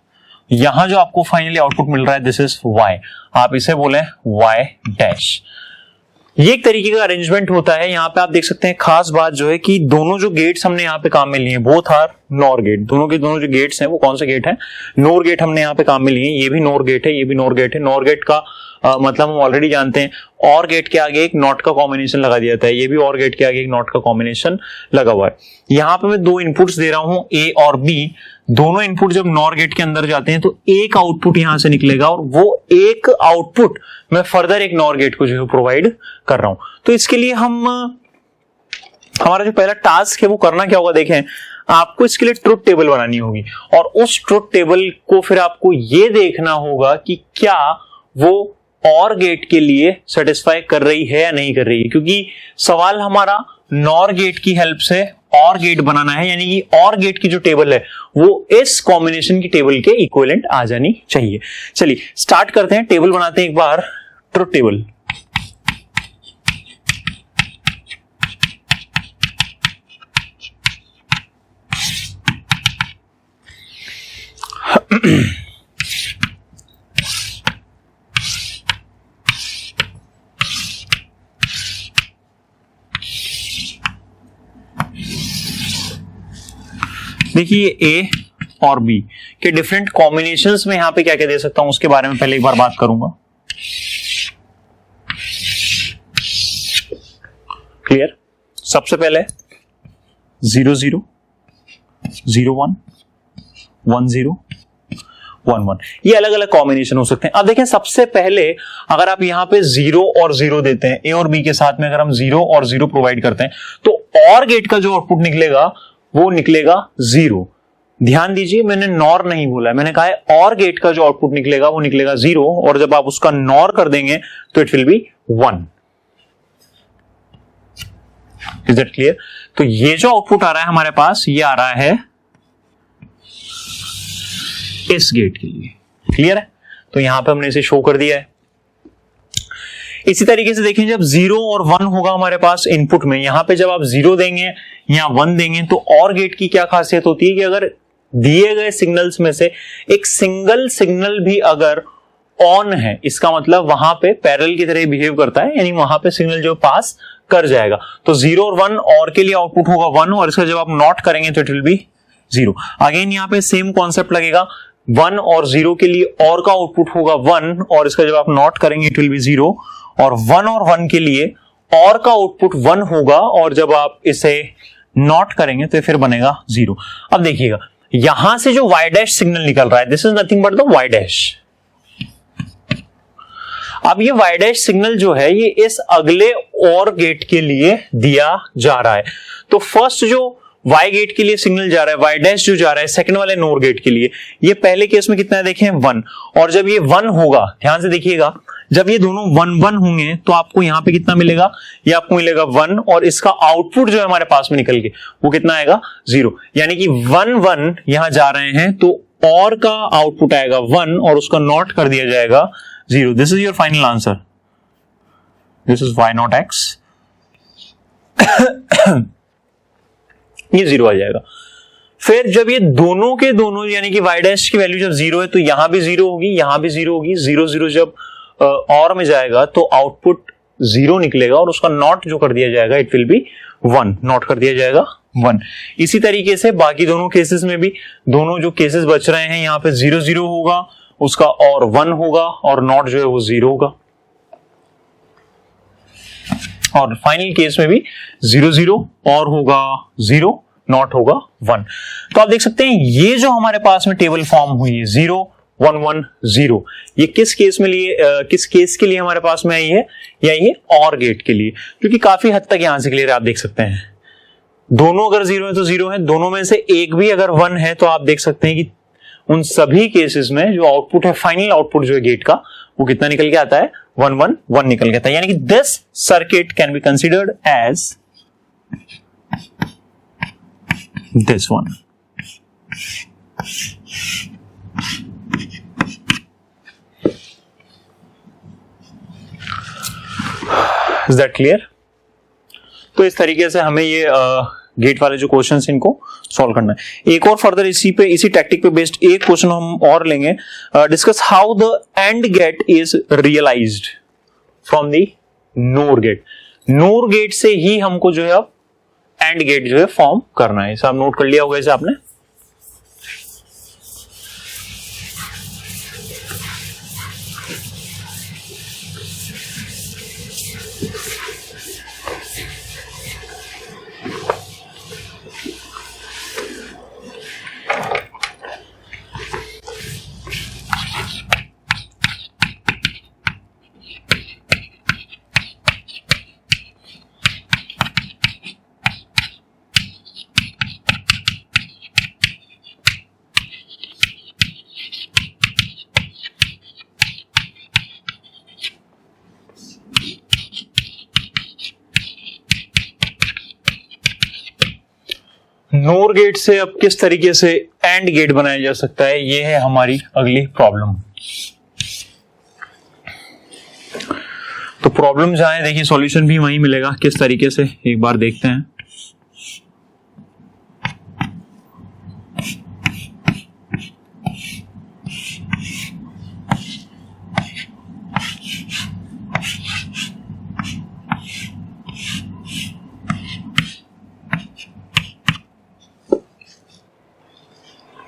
Speaker 1: यहां जो आपको फाइनली आउटपुट मिल रहा है दिस इज Y, आप इसे बोले Y डैश। ये एक तरीके का अरेंजमेंट होता है। यहाँ पे आप देख सकते हैं खास बात जो है कि दोनों जो गेट्स हमने यहाँ पे काम में लिए हैं बोथ आर NOR गेट। दोनों के दोनों जो गेट्स हैं वो कौन से गेट हैं? NOR गेट हमने यहाँ पे काम में लिए हैं। ये भी NOR गेट है, ये भी NOR गेट है। NOR गेट का मतलब हम ऑलरेडी जानते हैं, OR गेट के आगे एक नॉट का कॉम्बिनेशन लगा दिया जाता है। ये भी OR गेट के आगे एक नॉट का कॉम्बिनेशन लगा हुआ है। यहाँ पे मैं दो इनपुट्स दे रहा हूं A और B। दोनों इनपुट जब NOR गेट के अंदर जाते हैं तो एक आउटपुट यहां से निकलेगा और वो एक आउटपुट मैं फर्दर एक NOR गेट को जो है प्रोवाइड कर रहा हूं। तो इसके लिए हमारा जो पहला टास्क है वो करना क्या होगा, देखें आपको इसके लिए ट्रुथ टेबल बनानी होगी और उस ट्रुथ टेबल को फिर आपको ये देखना होगा कि क्या वो OR गेट के लिए सेटिस्फाई कर रही है या नहीं कर रही है, क्योंकि सवाल हमारा NOR गेट की हेल्प से OR गेट बनाना है, यानी कि OR गेट की जो टेबल है वो इस कॉम्बिनेशन की टेबल के इक्विवेलेंट आ जानी चाहिए। चलिए स्टार्ट करते हैं, टेबल बनाते हैं एक बार, ट्रुथ टेबल। देखिए A और B के डिफरेंट कॉम्बिनेशंस में यहां पे क्या क्या दे सकता हूं उसके बारे में पहले एक बार बात करूंगा। क्लियर? सबसे पहले 0 0 0 1 1 0 1 1, ये अलग अलग कॉम्बिनेशन हो सकते हैं। अब देखें सबसे पहले अगर आप यहां पे 0 और 0 देते हैं, A और B के साथ में अगर हम 0 और 0 प्रोवाइड करते हैं तो OR गेट का जो आउटपुट निकलेगा वो निकलेगा 0। ध्यान दीजिए मैंने NOR नहीं बोला है, मैंने कहा है OR गेट का जो आउटपुट निकलेगा वो निकलेगा 0 और जब आप उसका NOR कर देंगे तो it will B 1। Is that clear? तो ये जो आउटपुट आ रहा है हमारे पास ये आ रहा है इस गेट के लिए। क्लियर है? तो यहां पे हमने इसे शो कर दिया है। इसी तरीके से देखें जब 0 और 1 होगा हमारे पास इनपुट में, यहां पे जब आप 0 देंगे या 1 देंगे तो OR गेट की क्या खासियत होती है कि अगर दिए गए सिग्नल्स में से एक सिंगल सिग्नल भी अगर ऑन है इसका मतलब वहां पे पैरेलल की तरह बिहेव करता है, यानी वहां पे सिग्नल जो पास कर जाएगा। तो 0 और 1 OR के लिए आउटपुट होगा 1 और इसका जब आप नॉट करेंगे तो इट विल बी 0। अगेन यहां पे सेम कॉन्सेप्ट लगेगा, 1 और 0 के लिए OR का आउटपुट होगा 1 और इसका जब आप नॉट करेंगे इट विल बी 0 और 1 के लिए OR का आउटपुट 1 होगा और जब आप इसे नॉट करेंगे तो फिर बनेगा 0। अब देखिएगा यहां से जो Y डैश सिग्नल निकल रहा है this is nothing but the Y dash. अब ये Y डैश सिग्नल जो है ये इस अगले OR गेट के लिए दिया जा रहा है। तो फर्स्ट जो Y गेट के लिए सिग्नल जा रहा है, Y डैश जो जा रहा है सेकंड वाले NOR गेट के लिए, ये पहले केस में कितना है देखें 1 और जब ये 1 होगा ध्यान से देखिएगा जब ये दोनों 1 1 होंगे तो आपको यहां पे कितना मिलेगा, ये आपको मिलेगा 1 और इसका आउटपुट जो है हमारे पास में निकल के वो कितना आएगा 0, यानी कि 1 1 यहां जा रहे हैं तो OR का आउटपुट आएगा 1 और उसका नॉट कर दिया जाएगा 0। This is your final answer, this is Y not X। ये 0 आ जाएगा। फिर जब ये दोनों के दोनों यानी कि y डैश की वैल्यू जब 0 है तो यहां भी 0 होगी, यहां भी 0 होगी, 0 0 जब और में जाएगा तो आउटपुट 0 निकलेगा और उसका नॉट जो कर दिया जाएगा इट विल बी 1, नॉट कर दिया जाएगा 1। इसी तरीके से बाकी दोनों केसेस में भी, दोनों जो केसेस बच रहे हैं यहाँ पे 0 0 होगा, उसका और 1 होगा और नॉट जो है वो 0 होगा, और फाइनल केस में भी 0 0 और होगा 0, नॉट होगा 1। तो आप देख सकते हैं ये जो हमारे पास में टेबल फॉर्म हुई है 0 1 1 0, ये किस केस में लिए किस केस के लिए हमारे पास में आई है, या ये और गेट के लिए, क्योंकि काफी हद तक यहां से क्लियर आप देख सकते हैं दोनों अगर 0 है तो 0 है, दोनों में से एक भी अगर 1 है तो आप देख सकते हैं कि उन सभी केसेस में जो आउटपुट है, फाइनल आउटपुट जो है गेट का, वो कितना निकल के आता है, 1 1 1 निकल के आता है। यानी कि this circuit can be considered as this one. Is that clear? तो इस तरीके से हमें ये गेट वाले जो क्वेश्चन इनको सॉल्व करना है। एक और फर्दर इसी टैक्टिक पे बेस्ड एक क्वेश्चन हम और लेंगे, discuss how the AND gate is realized from the NOR gate. NOR gate से ही हमको जो है अब एंड गेट जो है फॉर्म करना है। इसे आप नोट कर लिया होगा इसे आपने। नोर गेट से अब किस तरीके से एंड गेट बनाया जा सकता है, ये है हमारी अगली प्रॉब्लम। तो प्रॉब्लम जहां है देखिए सॉल्यूशन भी वहीं मिलेगा, किस तरीके से एक बार देखते हैं।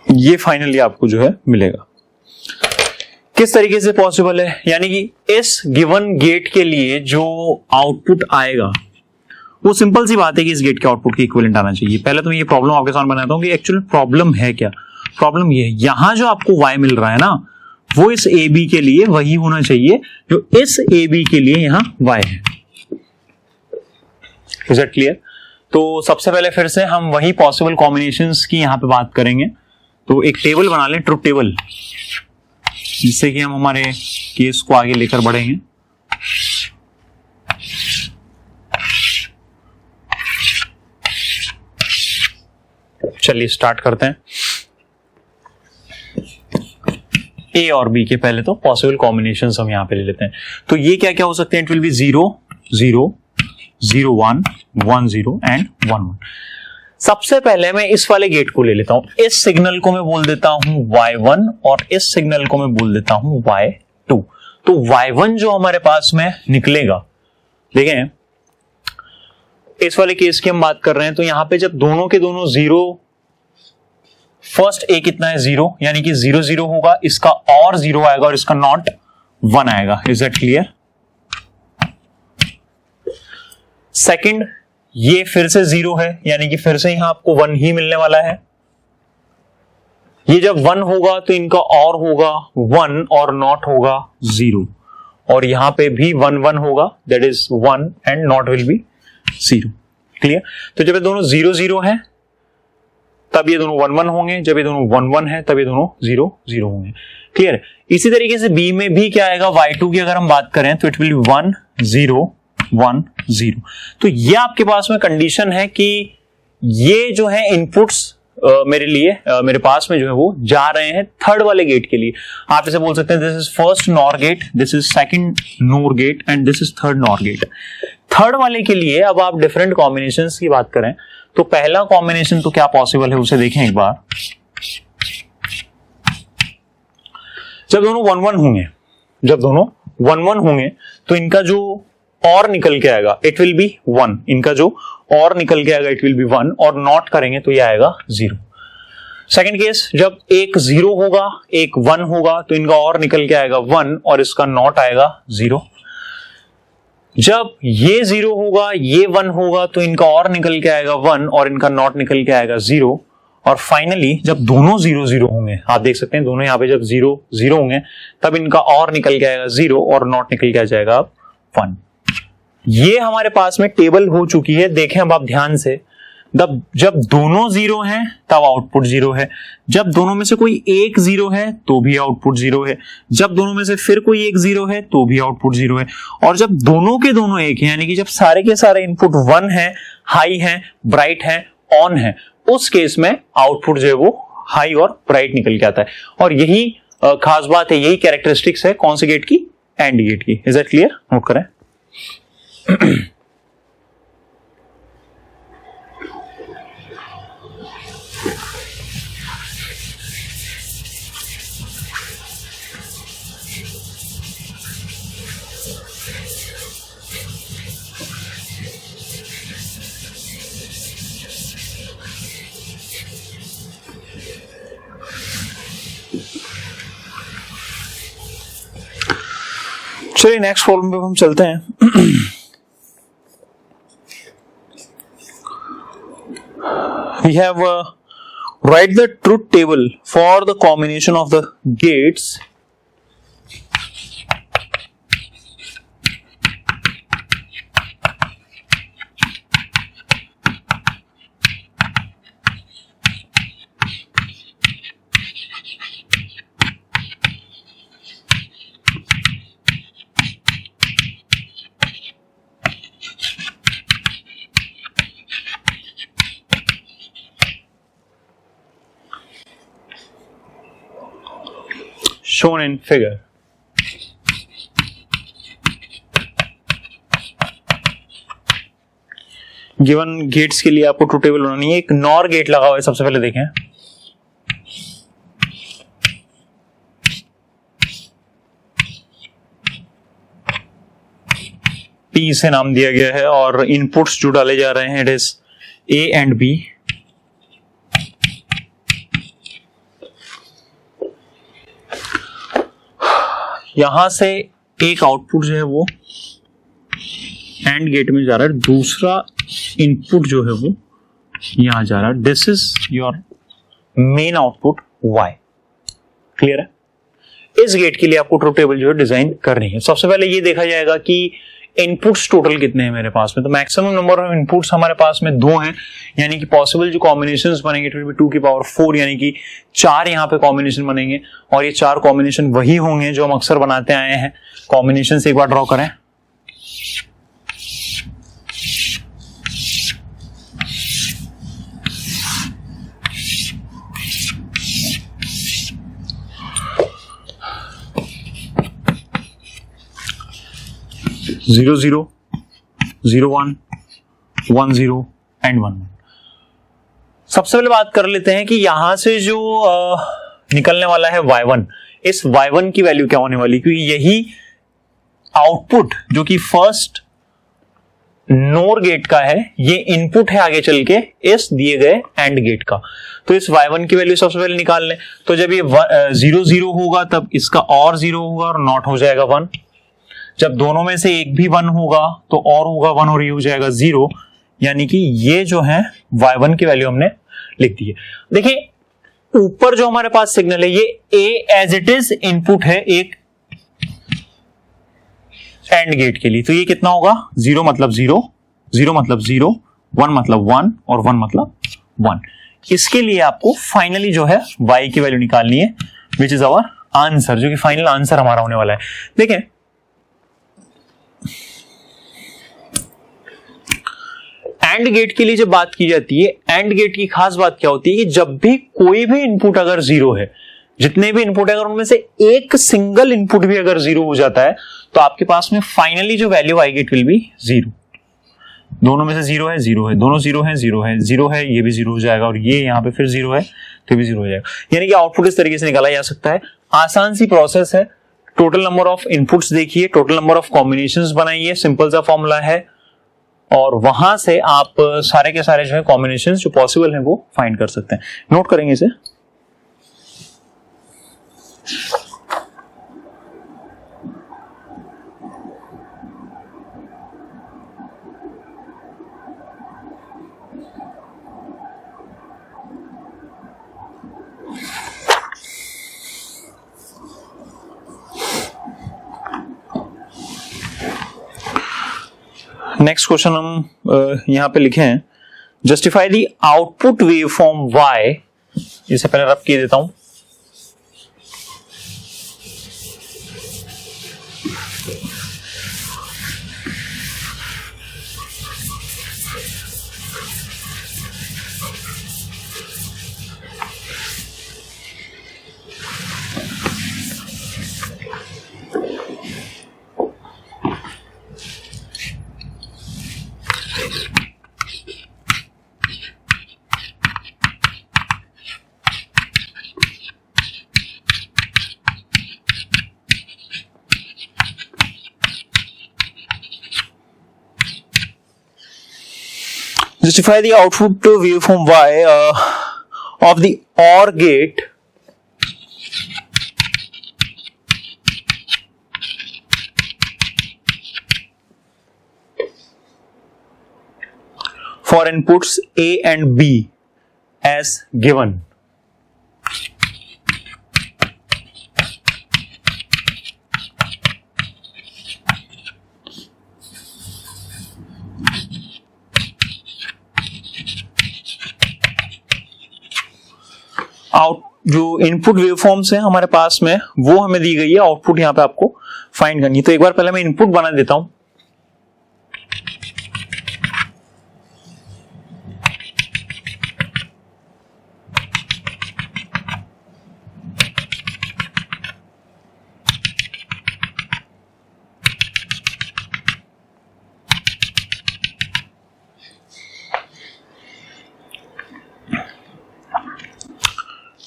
Speaker 1: ये फाइनली आपको जो है मिलेगा। किस तरीके से पॉसिबल है, यानी कि इस गिवन गेट के लिए जो आउटपुट आएगा वो सिंपल सी बात है कि इस गेट के आउटपुट के इक्विवेलेंट आना चाहिए। पहले तो मैं ये प्रॉब्लम आपके सामने बनाता हूं कि एक्चुअल प्रॉब्लम है क्या। प्रॉब्लम ये है, यहां जो आपको y मिल रहा है ना, वो इस ए बी के लिए वही होना चाहिए जो इस ए बी के लिए यहां y है। Is that clear? तो सबसे पहले फिर से हम वही पॉसिबल कॉम्बिनेशंस की यहां पे बात करेंगे। तो एक टेबल बना लें, ट्रुथ टेबल, जिससे कि हम हमारे केस को आगे लेकर बढ़ेंगे। चलिए स्टार्ट करते हैं। ए और बी के पहले तो पॉसिबल कॉम्बिनेशंस हम यहां पे ले लेते हैं। तो ये क्या क्या हो सकते हैं? It will B 0 0 0 1 1 0 and 1 1। सबसे पहले मैं इस वाले गेट को ले लेता हूं। इस सिग्नल को मैं बोल देता हूं y1 और इस सिग्नल को मैं बोल देता हूं y2। तो y1 जो हमारे पास में निकलेगा, देखें इस वाले केस की हम बात कर रहे हैं, तो यहां पे जब दोनों के दोनों 0, फर्स्ट ए कितना है 0, यानी कि 0 0 होगा, इसका और 0 आएगा और इसका नॉट 1 आएगा। Is that clear? सेकंड, ये फिर से 0 है, यानी कि फिर से यहां आपको 1 ही मिलने वाला है। ये जब 1 होगा तो इनका और होगा 1 और नॉट होगा 0, और यहां पे भी 1 1 होगा, that is 1 and not will be 0। Clear? तो जब ये दोनों 0 0 है तब ये दोनों 1 1 होंगे, जब ये दोनों 1 1 है तब ये दोनों 0 0 होंगे। क्लियर? इसी तरीके से बी में भी क्या आएगा, y2 की अगर हम बात करें तो इट विल बी 1 0 1 0। तो ये आपके पास में कंडीशन है कि ये जो है इनपुट्स मेरे लिए मेरे पास में जो है वो जा रहे हैं थर्ड वाले गेट के लिए। आप इसे बोल सकते हैं this is first NOR gate, this is second NOR gate and this is third NOR gate. Third वाले के लिए अब आप डिफरेंट कॉम्बिनेशंस की बात करें तो पहला कॉम्बिनेशन तो क्या पॉसिबल है उसे देखें एक बार। जब दोनों 1 1 होंगे, जब दोनों 1 1 होंगे तो इनका जो और निकल के आएगा इट विल बी 1, इनका जो और निकल के आएगा इट विल बी 1, और नॉट करेंगे तो ये आएगा 0। सेकंड केस, जब एक 0 होगा एक 1 होगा तो इनका और निकल के आएगा 1 और इसका नॉट आएगा 0। जब ये 0 होगा ये 1 होगा तो इनका और निकल के आएगा 1 और इनका नॉट निकल के आएगा 0। और फाइनली जब दोनों 0 0 होंगे, आप देख सकते हैं दोनों यहां पे जब 0 0 होंगे तब इनका और निकल के आएगा 0 और नॉट निकल के आ जाएगा 1। ये हमारे पास में टेबल हो चुकी है। देखें अब आप ध्यान से, जब दोनों 0 हैं तब आउटपुट 0 है, जब दोनों में से कोई एक 0 है तो भी आउटपुट 0 है, जब दोनों में से फिर कोई एक 0 है तो भी आउटपुट 0 है, और जब दोनों के दोनों एक है, यानी कि जब सारे के सारे इनपुट 1 है, हाई है, ब्राइट है, ऑन है, उस केस में आउटपुट जो है वो हाई और ब्राइट निकल के आता है। और यही खास बात है, यही कैरेक्टरिस्टिक्स है कौन से गेट की, एंड गेट की। Is that clear? नोट करें। चलिए नेक्स्ट प्रॉब्लम पे हम चलते हैं। We have write the truth table for the combination of the gates shown in figure। Given gates के लिए आपको ट्रूथ टेबल बनानी है। एक नॉर गेट लगा हुआ है, सबसे पहले देखें। P से नाम दिया गया है और इनपुट्स जो डाले जा रहे हैं it is A and B। यहां से एक आउटपुट जो है वो एंड गेट में जा रहा है, दूसरा इनपुट जो है वो यहां जा रहा है। This is your main output Y। Clear है? इस गेट के लिए आपको ट्रूथ टेबल जो है डिजाइन करनी है। सबसे पहले ये देखा जाएगा कि इनपुट्स टोटल कितने हैं मेरे पास में। तो मैक्सिमम नंबर ऑफ इनपुट्स हमारे पास में 2 हैं, यानी कि पॉसिबल जो कॉम्बिनेशंस बनेंगे इट विल बी 2 की पावर 4, यानी कि 4 यहाँ पे कॉम्बिनेशन बनेंगे। और ये 4 कॉम्बिनेशन वही होंगे जो हम अक्सर बनाते आए हैं। कॉम्बिनेशन एक बार ड्रॉ करें। Zero 0 0 1 1 0 and 1 1। सबसे पहले बात कर लेते हैं कि यहां से जो निकलने वाला है Y1, इस Y1 की वैल्यू क्या होने वाली, क्योंकि यही आउटपुट जो कि फर्स्ट नोर गेट का है ये इनपुट है आगे चल के इस दिए गए एंड गेट का। तो इस Y1 की वैल्यू सबसे पहले निकाल लें। तो जब ये 0 0 होगा तब इसका और 0 होगा और नॉट हो जाएगा 1। जब दोनों में से एक भी 1 होगा तो और होगा 1 और ये हो जाएगा 0, यानी कि ये जो है Y1 की वैल्यू हमने लिख दी है। देखिए ऊपर जो हमारे पास सिग्नल है ये A as it is input है एक एंड गेट के लिए। तो ये कितना होगा, 0 मतलब 0, 0 मतलब 0, 1 मतलब 1 और 1 मतलब 1। इसके लिए आपको फाइनली जो है Y की वैल्यू निकालनी है, विच इज आवर आंसर, जो कि फाइनल आंसर हमारा होने वाला है। देखें एंड गेट के लिए जब बात की जाती है, एंड गेट की खास बात क्या होती है कि जब भी कोई भी इनपुट अगर 0 है, जितने भी इनपुट है अगर उनमें से एक सिंगल इनपुट भी अगर 0 हो जाता है तो आपके पास में फाइनली जो वैल्यू आएगी इट विल बी 0। दोनों में से जीरो है, जीरो है, दोनों जीरो है, जीरो है, जीरो है, ये भी जीरो हो जाएगा और ये यहाँ पे फिर जीरो है तो ये भी जीरो हो जाएगा। यानी कि आउटपुट इस तरीके से निकाला जा सकता है। आसान सी प्रोसेस है। टोटल नंबर ऑफ इनपुट्स देखिए, टोटल नंबर ऑफ कॉम्बिनेशंस बनाइए, सिंपल सा फॉर्मूला है और वहां से आप सारे के सारे जो है कॉम्बिनेशंस जो पॉसिबल है वो फाइंड कर सकते हैं। नोट करेंगे इसे। नेक्स्ट क्वेश्चन हम यहां पे लिखे हैं, justify the output wave form y, इसे पहले रब किए देता हूं। Justify the output waveform y of the OR gate for inputs A and B as given. Out जो इनपुट वेवफॉर्म्स है हमारे पास में वो हमें दी गई है, आउटपुट यहां पे आपको फाइंड करनी है। तो एक बार पहले मैं इनपुट बना देता हूं।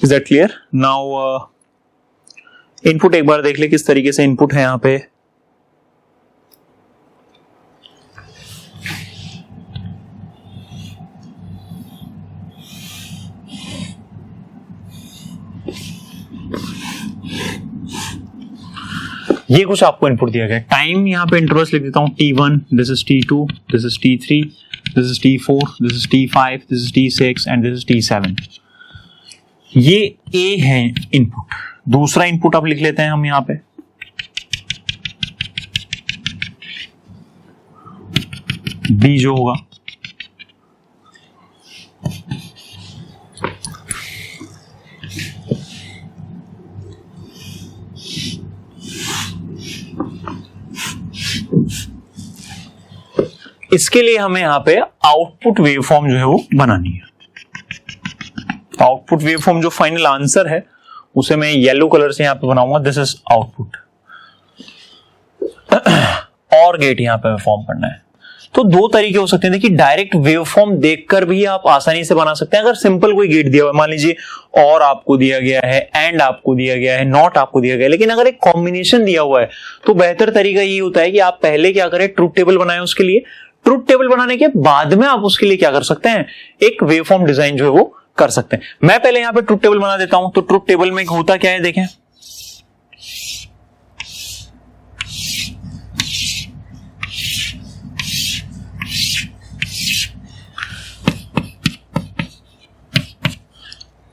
Speaker 1: Is that clear? Now input एक बार देख ले किस तरीके से इनपुट है यहां पे। ये कुछ आपको इनपुट दिया गया है। टाइम यहां पे इंटरवल्स लिख देता हूं, T1, this is T2, this is T3, this is T4, this is T5, this is T6 and this is T7। ये A है इनपुट। दूसरा इनपुट अब लिख लेते हैं हम यहां पे, B जो होगा। इसके लिए हमें यहां पे आउटपुट वेवफॉर्म जो है वो बनानी है। आउटपुट वेवफॉर्म जो फाइनल आंसर है उसे मैं येलो कलर से यहां पे बनाऊंगा, दिस इज आउटपुट। और गेट यहां पे फॉर्म करना है। तो दो तरीके हो सकते हैं। देखिए, डायरेक्ट वेवफॉर्म देखकर भी आप आसानी से बना सकते हैं। अगर सिंपल कोई गेट दिया हुआ है, मान लीजिए और आपको दिया गया है, एंड आपको दिया गया है, नॉट आपको दिया गया है, लेकिन अगर एक कॉम्बिनेशन दिया हुआ है तो बेहतर तरीका ये होता है कि आप पहले क्या करें, ट्रुथ टेबल बनाएं। उसके लिए ट्रुथ टेबल बनाने के बाद में आप उसके लिए क्या कर सकते हैं, एक वेवफॉर्म डिजाइन जो है वो कर सकते हैं। मैं पहले यहां पे ट्रुथ टेबल बना देता हूं। तो ट्रुथ टेबल में होता क्या है, देखें,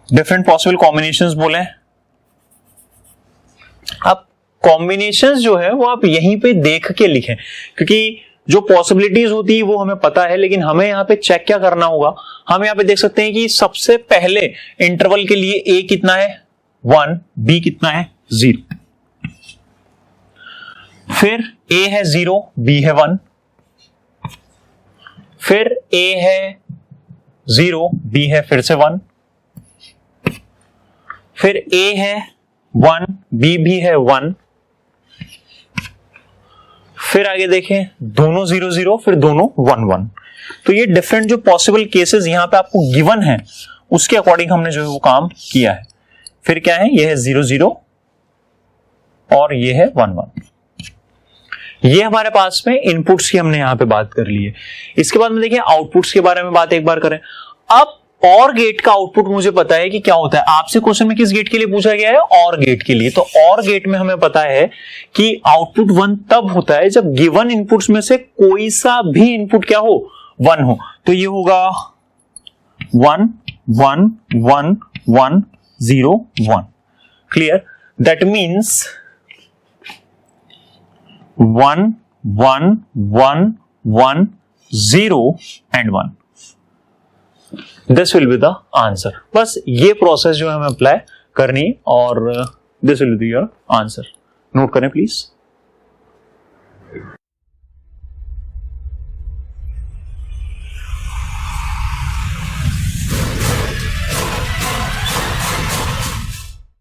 Speaker 1: डिफरेंट पॉसिबल कॉम्बिनेशंस बोले। अब कॉम्बिनेशंस जो है वो आप यहीं पे देख के लिखें, क्योंकि जो पॉसिबिलिटीज होती है वो हमें पता है, लेकिन हमें यहां पे चेक क्या करना होगा। हम यहां पे देख सकते हैं कि सबसे पहले इंटरवल के लिए A कितना है 1, B कितना है 0, फिर A है 0, B है 1, फिर A है 0, B है फिर से 1, फिर A है 1, B भी है 1, फिर आगे देखें दोनों 0 0, फिर दोनों 1 1। तो ये डिफरेंट जो पॉसिबल केसेस यहां पे आपको गिवन है उसके अकॉर्डिंग हमने जो है वो काम किया है। फिर क्या है, ये है 0 0 और ये है 1 1। ये हमारे पास में इनपुट्स की हमने यहां पे बात कर ली है। इसके बाद में देखिए आउटपुट्स के बारे में बात एक बार करें। अब और गेट का आउटपुट मुझे पता है कि क्या होता है। आपसे क्वेश्चन में किस गेट के लिए पूछा गया है, और गेट के लिए। तो और गेट में हमें पता है कि आउटपुट 1 तब होता है जब गिवन इनपुट्स में से कोई सा भी इनपुट क्या हो, 1 हो। तो ये होगा 1 1 1 1 0 1। Clear? That means 1 1 1 1 0 and 1। This will be the answer. बस ये प्रोसेस जो है हमें अप्लाई करनी और this will be your answer. Note करें प्लीज।